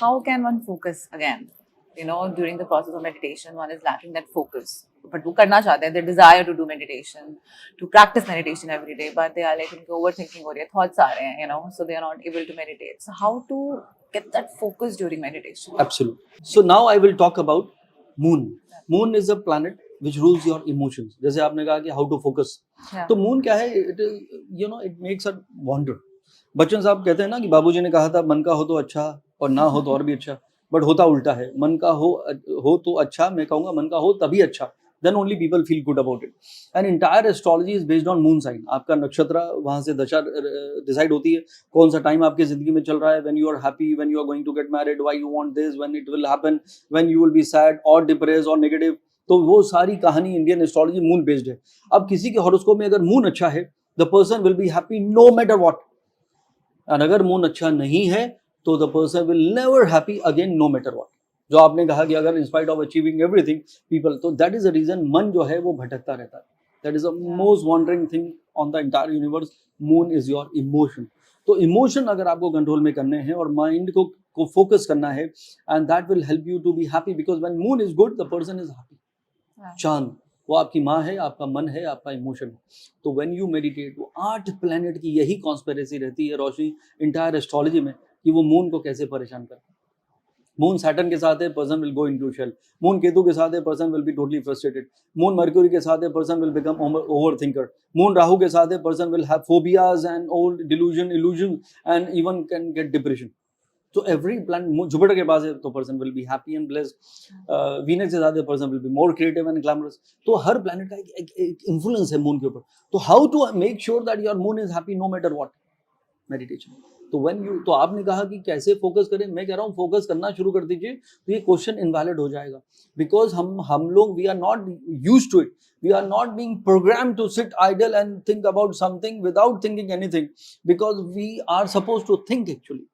how can one focus again? During the process of meditation, one is lacking that focus. But वो करना चाहते हैं, they desire to do meditation, to practice meditation every day, but they are like overthinking हो रही है, thoughts आ रहे हैं, so they are not able to meditate. So how to get that focus during meditation? Absolutely. So now I will talk about moon. Moon is a planet which rules your emotions. जैसे आपने कहा कि how to focus. तो moon क्या है? It makes us wander. Bachchan साहब कहते हैं ना कि बाबूजी ने कहा था मन का हो तो अच्छा और ना हो तो और भी अच्छा, बट होता उल्टा है, मन का हो तो अच्छा, मैं कहूँगा मन का हो तभी अच्छा, then only people feel good about it. And entire astrology is based on moon sign. आपका नक्षत्र वहाँ से दशा डिसाइड होती है, कौन सा टाइम आपकी जिंदगी में चल रहा है, when you are happy, when you are going to get married, why you want this, when it will happen, when you will be sad or depressed or negative. तो वो सारी कहानी इंडियन एस्ट्रोलॉजी मून बेस्ड है. अब किसी के horoscope में अगर मून अच्छा है, the person will be happy no matter what. और अगर मून अच्छा नहीं है तो the person will never happy again no matter what. जो आपने कहा कि अगर in spite of achieving everything people, तो दैट इज द रीजन मन जो है वो भटकता रहता है. That is the most wondering thing on the entire universe. Moon is your emotion. तो इमोशन अगर आपको कंट्रोल में करने हैं और माइंड को फोकस करना है, and that will help you to be happy, because when moon is good the person is happy. चांद वो आपकी माँ है, आपका मन है, आपका इमोशन है. तो व्हेन यू मेडिटेट, वो 8 प्लैनेट की यही कॉन्स्पिरेसी रहती है रोशनी इंटायर एस्ट्रोलॉजी में, कि वो मून को कैसे परेशान करता है. मून सैटर्न के साथ है, person will go into shell. Moon Ketu के साथ है, person will be totally frustrated. Moon Mercury के साथ है, person will become over thinker. Moon Rahu के साथ है, person will have phobias and old delusion illusion and even can get depression. तो एवरी प्लैनेट, जुपिटर के पास है तो person will be happy and blessed. Venus के साथ है, person will be more creative and glamorous. तो हर प्लैनेट का एक इन्फ्लुएंस है मून के ऊपर. तो how to make sure that your moon is happy no matter what? Meditation. तो आपने कहा कि कैसे फोकस करें, मैं कह रहा हूँ फोकस करना शुरू कर दीजिए. तो ये क्वेश्चन इनवैलिड हो जाएगा, बिकॉज हम लोग we are not used to it. We are not being programmed to sit idle and think about something without thinking anything, because we are supposed to think actually.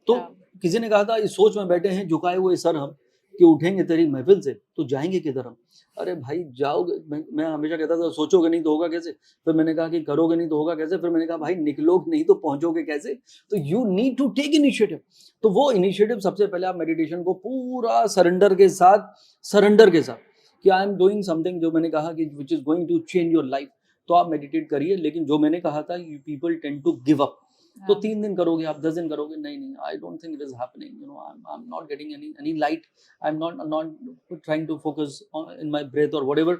तो किसी ने कहा था इस सोच में बैठे हैं झुकाए हुए सर हम, कि उठेंगे तेरी महफिल से तो जाएंगे किधर हम. अरे भाई जाओगे, मैं हमेशा कहता था सोचोगे नहीं तो होगा कैसे. फिर मैंने कहा कि करोगे नहीं तो होगा कैसे. फिर मैंने कहा भाई निकलोगे नहीं तो पहुंचोगे कैसे. तो you need to take initiative. तो वो इनिशिएटिव सबसे पहले आप मेडिटेशन को पूरा सरेंडर के साथ कि आई एम डूइंग समथिंग, जो मैंने कहा कि which is going to change your life, तो आप मेडिटेट करिए. लेकिन जो मैंने कहा था people tend to give up. तो 3 दिन करोगे आप, 10 दिन करोगे, नहीं I don't think it is happening. I am not getting any light. I am not trying to focus in my breath और व्हाटएवर.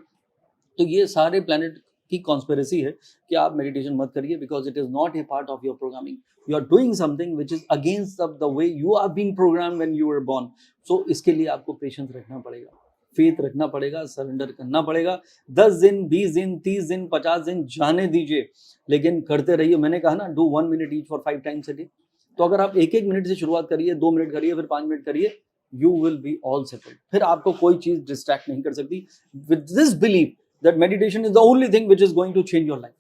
तो ये सारे प्लैनेट की कॉन्स्पिरेसी है कि आप मेडिटेशन मत करिए, because it is not a part of your programming. You are doing something which is against the way you are being programmed when you were born. So इसके लिए आपको पेशेंस रखना पड़ेगा, फेथ रखना पड़ेगा, सरेंडर करना पड़ेगा. 10 दिन, 20 दिन, 30 दिन, 50 दिन जाने दीजिए, लेकिन करते रहिए. मैंने कहा ना, do 1 minute each for 5 times a day. तो अगर आप 1-1 मिनट से शुरुआत करिए, 2 मिनट करिए, फिर 5 मिनट करिए, you will be all settled. फिर आपको कोई चीज डिस्ट्रैक्ट नहीं कर सकती. With this believe that meditation is the only thing which is going to change your life.